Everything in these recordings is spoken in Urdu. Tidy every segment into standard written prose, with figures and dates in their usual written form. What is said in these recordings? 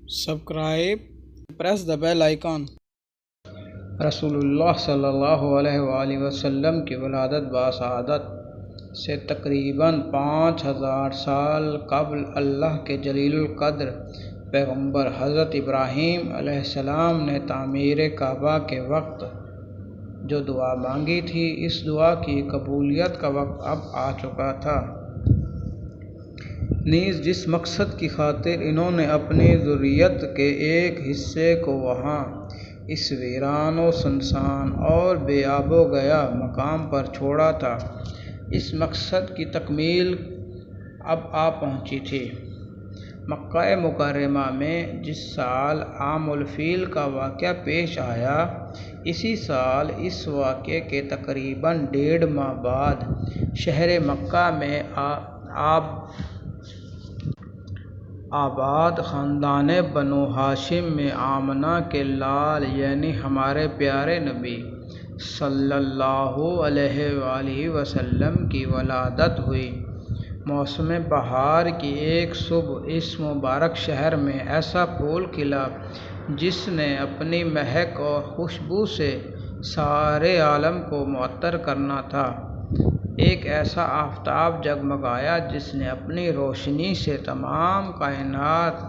Subscribe, press the bell icon. رسول اللہ صلی اللہ علیہ وآلہ وسلم کی ولادت باسعادت سے تقریباً 5000 سال قبل اللہ کے جلیل القدر پیغمبر حضرت ابراہیم علیہ السلام نے تعمیر کعبہ کے وقت جو دعا مانگی تھی، اس دعا کی قبولیت کا وقت اب آ چکا تھا۔ نیز جس مقصد کی خاطر انہوں نے اپنی ذریت کے ایک حصے کو وہاں اس ویران و سنسان اور بے آب و گیا مقام پر چھوڑا تھا، اس مقصد کی تکمیل اب آ پہنچی تھی۔ مکہ مکرمہ میں جس سال عام الفیل کا واقعہ پیش آیا، اسی سال اس واقعے کے تقریباً 1.5 ماہ بعد شہر مکہ میں آباد خاندان بنو ہاشم میں آمنہ کے لال یعنی ہمارے پیارے نبی صلی اللہ علیہ وآلہ وسلم کی ولادت ہوئی۔ موسم بہار کی ایک صبح اس مبارک شہر میں ایسا پھول کھلا جس نے اپنی مہک اور خوشبو سے سارے عالم کو معطر کرنا تھا، ایک ایسا آفتاب جگمگایا جس نے اپنی روشنی سے تمام کائنات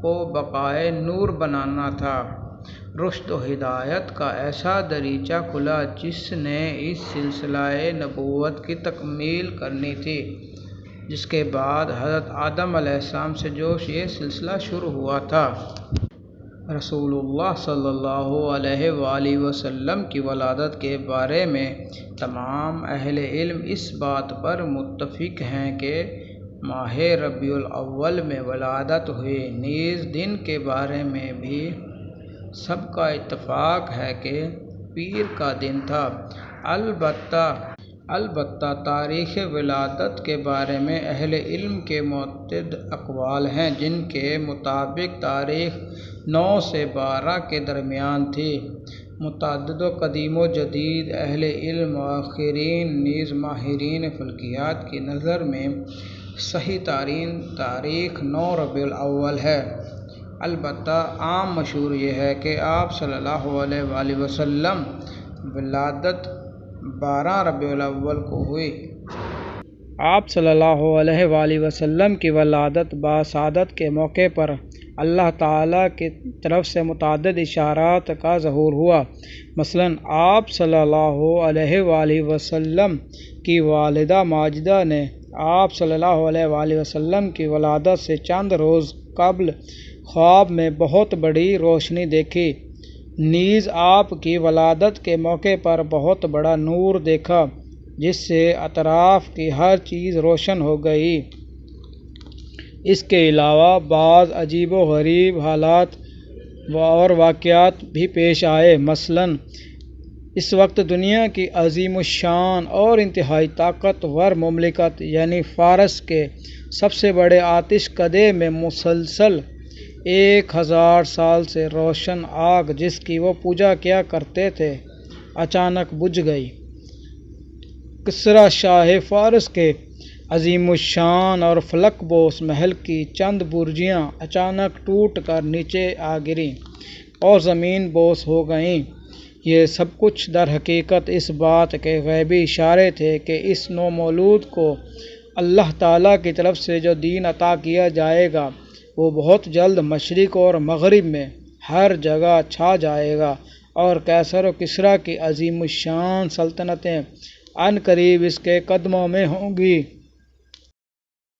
کو بقائے نور بنانا تھا، رشد و ہدایت کا ایسا دریچہ کھلا جس نے اس سلسلہ نبوت کی تکمیل کرنی تھی، جس کے بعد حضرت آدم علیہ السلام سے جو یہ سلسلہ شروع ہوا تھا۔ رسول اللہ صلی اللہ علیہ وآلہ وسلم کی ولادت کے بارے میں تمام اہل علم اس بات پر متفق ہیں کہ ماہ ربیع الاول میں ولادت ہوئی۔ نیز دن کے بارے میں بھی سب کا اتفاق ہے کہ پیر کا دن تھا۔ البتہ تاریخ ولادت کے بارے میں اہل علم کے متعدد اقوال ہیں، جن کے مطابق تاریخ 9 سے 12 کے درمیان تھی۔ متعدد و قدیم و جدید اہل علم، مؤرخین، نیز ماہرین فلکیات کی نظر میں صحیح ترین تاریخ 9 ربیع الاول ہے۔ البتہ عام مشہور یہ ہے کہ آپ صلی اللہ علیہ وآلہ وسلم ولادت 12 ربیع الاول کو ہوئی۔ آپ صلی اللہ علیہ وآلہ وسلم کی ولادت باسعادت کے موقع پر اللہ تعالیٰ کی طرف سے متعدد اشارات کا ظہور ہوا۔ مثلاً آپ صلی اللہ علیہ وآلہ وسلم کی والدہ ماجدہ نے آپ صلی اللہ علیہ وآلہ وسلم کی ولادت سے چند روز قبل خواب میں بہت بڑی روشنی دیکھی، نیز آپ کی ولادت کے موقع پر بہت بڑا نور دیکھا جس سے اطراف کی ہر چیز روشن ہو گئی۔ اس کے علاوہ بعض عجیب و غریب حالات اور واقعات بھی پیش آئے۔ مثلاً اس وقت دنیا کی عظیم الشان اور انتہائی طاقتور مملکت یعنی فارس کے سب سے بڑے آتش کدے میں مسلسل 1000 سال سے روشن آگ جس کی وہ پوجا کیا کرتے تھے، اچانک بجھ گئی۔ کسریٰ شاہ فارس کے عظیم الشان اور فلک بوس محل کی چند برجیاں اچانک ٹوٹ کر نیچے آ گریں اور زمین بوس ہو گئیں۔ یہ سب کچھ در حقیقت اس بات کے غیبی اشارے تھے کہ اس نومولود کو اللہ تعالیٰ کی طرف سے جو دین عطا کیا جائے گا وہ بہت جلد مشرق اور مغرب میں ہر جگہ چھا جائے گا، اور کیسر و کسریٰ کی عظیم الشان سلطنتیں عنقریب اس کے قدموں میں ہوں گی۔